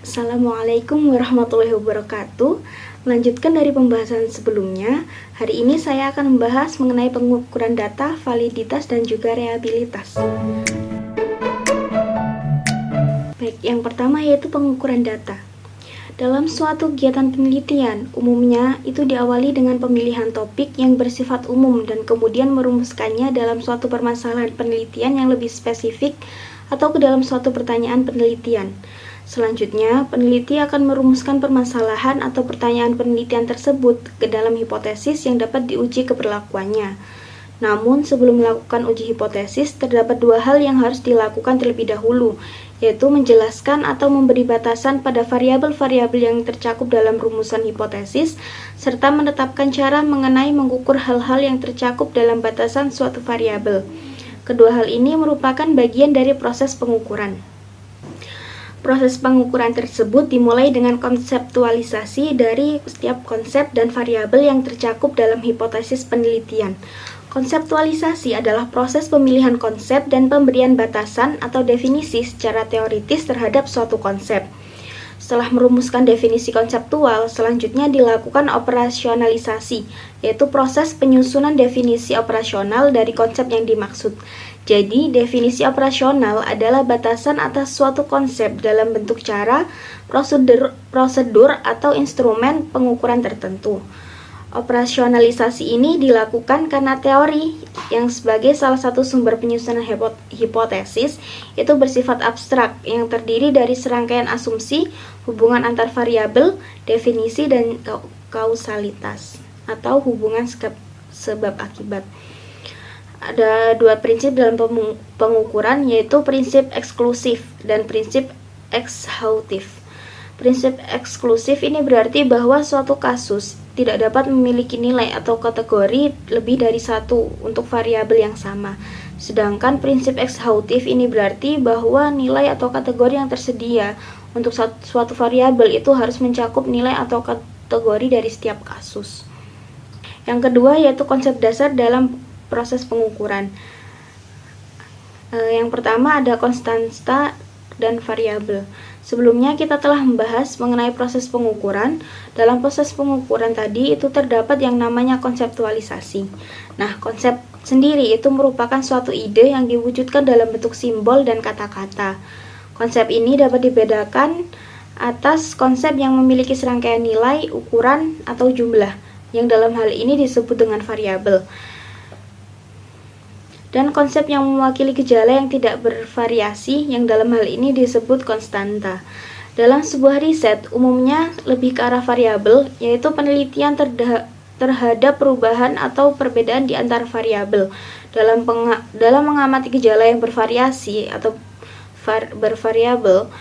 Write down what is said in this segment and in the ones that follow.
Assalamualaikum warahmatullahi wabarakatuh. Melanjutkan dari pembahasan sebelumnya, hari ini saya akan membahas mengenai pengukuran data, validitas, dan juga reliabilitas. Baik, yang pertama yaitu pengukuran data. Dalam suatu kegiatan penelitian, umumnya itu diawali dengan pemilihan topik yang bersifat umum dan kemudian merumuskannya dalam suatu permasalahan penelitian yang lebih spesifik atau ke dalam suatu pertanyaan penelitian. Selanjutnya, peneliti akan merumuskan permasalahan atau pertanyaan penelitian tersebut ke dalam hipotesis yang dapat diuji keberlakuannya. Namun, sebelum melakukan uji hipotesis, terdapat dua hal yang harus dilakukan terlebih dahulu, yaitu menjelaskan atau memberi batasan pada variabel-variabel yang tercakup dalam rumusan hipotesis, serta menetapkan cara mengenai mengukur hal-hal yang tercakup dalam batasan suatu variabel. Kedua hal ini merupakan bagian dari proses pengukuran. Proses pengukuran tersebut dimulai dengan konseptualisasi dari setiap konsep dan variabel yang tercakup dalam hipotesis penelitian. Konseptualisasi adalah proses pemilihan konsep dan pemberian batasan atau definisi secara teoritis terhadap suatu konsep. Setelah merumuskan definisi konseptual, selanjutnya dilakukan operasionalisasi, yaitu proses penyusunan definisi operasional dari konsep yang dimaksud. Jadi, definisi operasional adalah batasan atas suatu konsep dalam bentuk cara, prosedur atau instrumen pengukuran tertentu. Operasionalisasi ini dilakukan karena teori yang sebagai salah satu sumber penyusunan hipotesis itu bersifat abstrak yang terdiri dari serangkaian asumsi, hubungan antar variabel, definisi, dan kausalitas atau hubungan sebab akibat. Ada dua prinsip dalam pengukuran, yaitu prinsip eksklusif dan prinsip ekshaustif. Prinsip eksklusif ini berarti bahwa suatu kasus tidak dapat memiliki nilai atau kategori lebih dari satu untuk variabel yang sama. Sedangkan prinsip ekshaustif ini berarti bahwa nilai atau kategori yang tersedia untuk suatu variabel itu harus mencakup nilai atau kategori dari setiap kasus. Yang kedua yaitu konsep dasar dalam proses pengukuran. Yang pertama ada konstanta dan variabel. Sebelumnya kita telah membahas mengenai proses pengukuran. Dalam proses pengukuran tadi itu terdapat yang namanya konseptualisasi. Nah, konsep sendiri itu merupakan suatu ide yang diwujudkan dalam bentuk simbol dan kata-kata. Konsep ini dapat dibedakan atas konsep yang memiliki serangkaian nilai, ukuran, atau jumlah, yang dalam hal ini disebut dengan variabel. Dan konsep yang mewakili gejala yang tidak bervariasi, yang dalam hal ini disebut konstanta. Dalam sebuah riset, umumnya lebih ke arah variabel, yaitu penelitian terhadap perubahan atau perbedaan di antara variabel. Dalam mengamati gejala yang bervariasi atau bervariabel,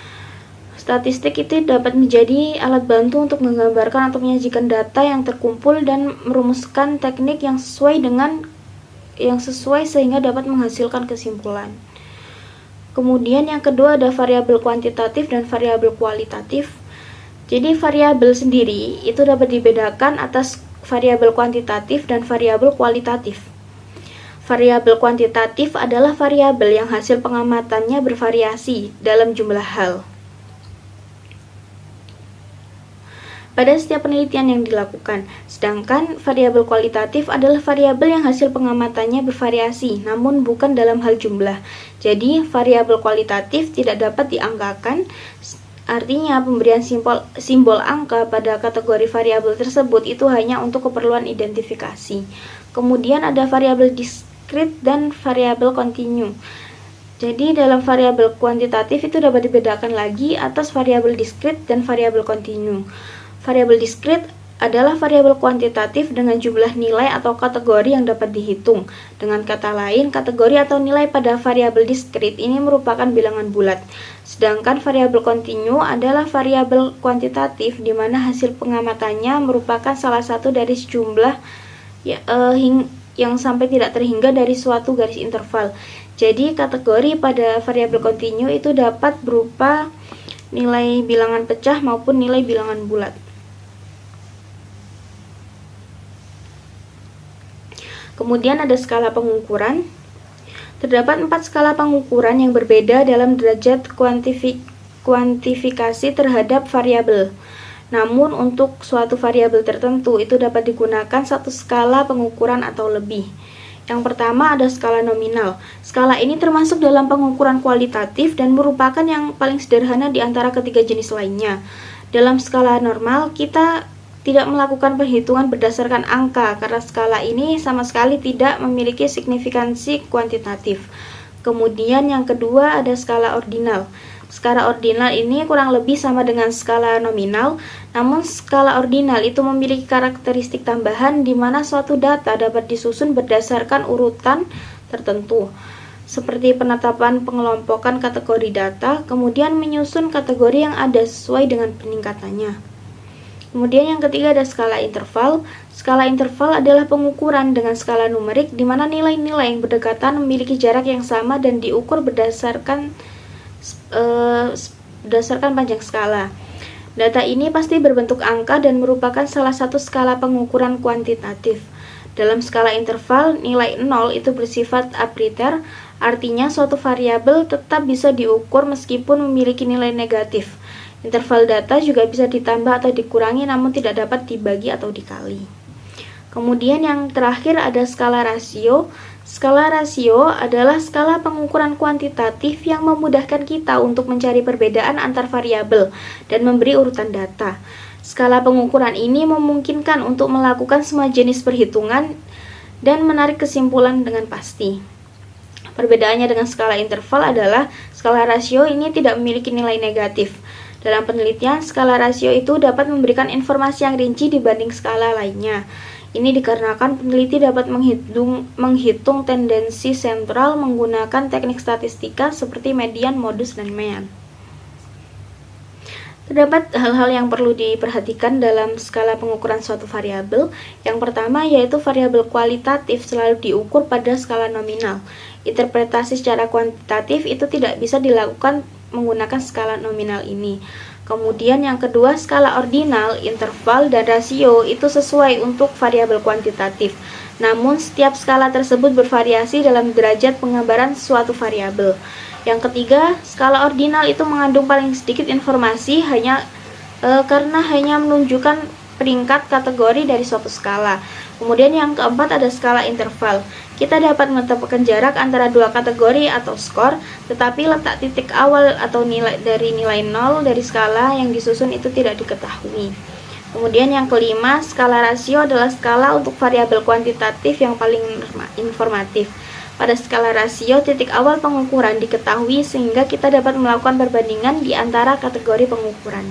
statistik itu dapat menjadi alat bantu untuk menggambarkan atau menyajikan data yang terkumpul dan merumuskan teknik yang sesuai sehingga dapat menghasilkan kesimpulan. Kemudian yang kedua ada variabel kuantitatif dan variabel kualitatif. Jadi variabel sendiri itu dapat dibedakan atas variabel kuantitatif dan variabel kualitatif. Variabel kuantitatif adalah variabel yang hasil pengamatannya bervariasi dalam jumlah hal pada setiap penelitian yang dilakukan. Sedangkan variabel kualitatif adalah variabel yang hasil pengamatannya bervariasi, namun bukan dalam hal jumlah. Jadi, variabel kualitatif tidak dapat diangkakan. Artinya, pemberian simbol angka pada kategori variabel tersebut itu hanya untuk keperluan identifikasi. Kemudian ada variabel diskrit dan variabel kontinu. Jadi, dalam variabel kuantitatif itu dapat dibedakan lagi atas variabel diskrit dan variabel kontinu. Variabel diskrit adalah variabel kuantitatif dengan jumlah nilai atau kategori yang dapat dihitung. Dengan kata lain, kategori atau nilai pada variabel diskrit ini merupakan bilangan bulat. Sedangkan variabel kontinu adalah variabel kuantitatif di mana hasil pengamatannya merupakan salah satu dari sejumlah yang sampai tidak terhingga dari suatu garis interval. Jadi, kategori pada variabel kontinu itu dapat berupa nilai bilangan pecah maupun nilai bilangan bulat. Kemudian ada skala pengukuran. Terdapat 4 skala pengukuran yang berbeda dalam derajat kuantifikasi terhadap variabel. Namun untuk suatu variabel tertentu itu dapat digunakan satu skala pengukuran atau lebih. Yang pertama ada skala nominal. Skala ini termasuk dalam pengukuran kualitatif dan merupakan yang paling sederhana di antara ketiga jenis lainnya. Dalam skala normal, kita tidak melakukan perhitungan berdasarkan angka karena skala ini sama sekali tidak memiliki signifikansi kuantitatif. Kemudian yang kedua ada skala ordinal. Skala ordinal ini kurang lebih sama dengan skala nominal, namun skala ordinal itu memiliki karakteristik tambahan di mana suatu data dapat disusun berdasarkan urutan tertentu, seperti penetapan pengelompokan kategori data, kemudian menyusun kategori yang ada sesuai dengan peningkatannya. Kemudian yang ketiga ada skala interval. Skala interval adalah pengukuran dengan skala numerik di mana nilai-nilai yang berdekatan memiliki jarak yang sama dan diukur berdasarkan panjang skala. Data ini pasti berbentuk angka dan merupakan salah satu skala pengukuran kuantitatif. Dalam skala interval, nilai 0 itu bersifat arbitrary, artinya suatu variabel tetap bisa diukur meskipun memiliki nilai negatif. Interval data juga bisa ditambah atau dikurangi namun tidak dapat dibagi atau dikali. Kemudian yang terakhir ada skala rasio. Skala rasio adalah skala pengukuran kuantitatif yang memudahkan kita untuk mencari perbedaan antar variabel dan memberi urutan data. Skala pengukuran ini memungkinkan untuk melakukan semua jenis perhitungan dan menarik kesimpulan dengan pasti. Perbedaannya dengan skala interval adalah skala rasio ini tidak memiliki nilai negatif. Dalam penelitian, skala rasio itu dapat memberikan informasi yang rinci dibanding skala lainnya. Ini dikarenakan peneliti dapat menghitung tendensi sentral menggunakan teknik statistika seperti median, modus, dan mean. Terdapat hal-hal yang perlu diperhatikan dalam skala pengukuran suatu variabel. Yang pertama yaitu variabel kualitatif selalu diukur pada skala nominal. Interpretasi secara kuantitatif itu tidak bisa dilakukan menggunakan skala nominal ini. Kemudian yang kedua, skala ordinal, interval, dan rasio itu sesuai untuk variabel kuantitatif. Namun setiap skala tersebut bervariasi dalam derajat penggambaran suatu variabel. Yang ketiga, skala ordinal itu mengandung paling sedikit informasi karena hanya menunjukkan peringkat kategori dari suatu skala. Kemudian yang keempat ada skala interval. Kita dapat menetapkan jarak antara dua kategori atau skor, tetapi letak titik awal atau nilai 0 dari skala yang disusun itu tidak diketahui. Kemudian yang kelima, skala rasio adalah skala untuk variabel kuantitatif yang paling informatif. Pada skala rasio, titik awal pengukuran diketahui sehingga kita dapat melakukan perbandingan di antara kategori pengukuran.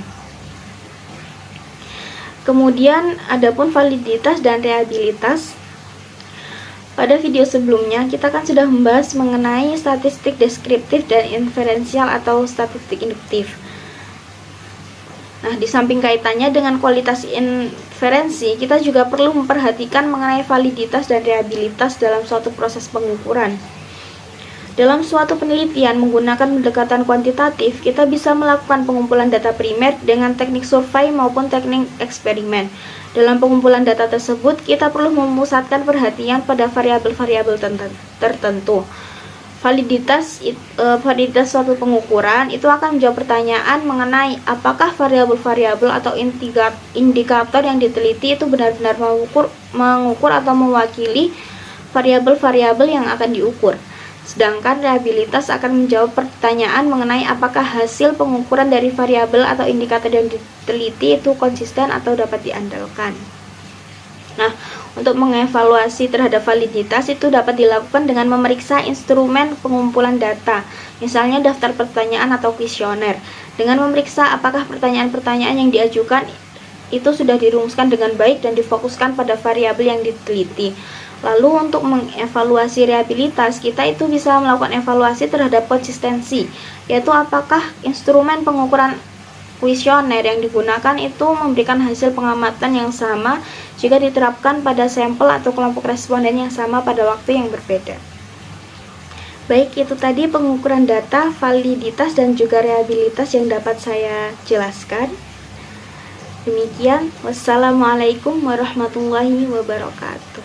Kemudian adapun validitas dan reliabilitas. Pada video sebelumnya, kita kan sudah membahas mengenai statistik deskriptif dan inferensial atau statistik induktif. Nah, di samping kaitannya dengan kualitas inferensi, kita juga perlu memperhatikan mengenai validitas dan reliabilitas dalam suatu proses pengukuran. Dalam suatu penelitian menggunakan pendekatan kuantitatif, kita bisa melakukan pengumpulan data primer dengan teknik survei maupun teknik eksperimen. Dalam pengumpulan data tersebut, kita perlu memusatkan perhatian pada variabel-variabel tertentu. Validitas suatu pengukuran itu akan menjawab pertanyaan mengenai apakah variabel-variabel atau indikator yang diteliti itu benar-benar mengukur atau mewakili variabel-variabel yang akan diukur. Sedangkan reliabilitas akan menjawab pertanyaan mengenai apakah hasil pengukuran dari variabel atau indikator yang diteliti itu konsisten atau dapat diandalkan. Nah, untuk mengevaluasi terhadap validitas itu dapat dilakukan dengan memeriksa instrumen pengumpulan data, misalnya daftar pertanyaan atau kuesioner, dengan memeriksa apakah pertanyaan-pertanyaan yang diajukan itu sudah dirumuskan dengan baik dan difokuskan pada variabel yang diteliti. Lalu untuk mengevaluasi reliabilitas, kita itu bisa melakukan evaluasi terhadap konsistensi, yaitu apakah instrumen pengukuran kuesioner yang digunakan itu memberikan hasil pengamatan yang sama jika diterapkan pada sampel atau kelompok responden yang sama pada waktu yang berbeda. Baik, itu tadi pengukuran data, validitas, dan juga reliabilitas yang dapat saya jelaskan. Demikian, wassalamualaikum warahmatullahi wabarakatuh.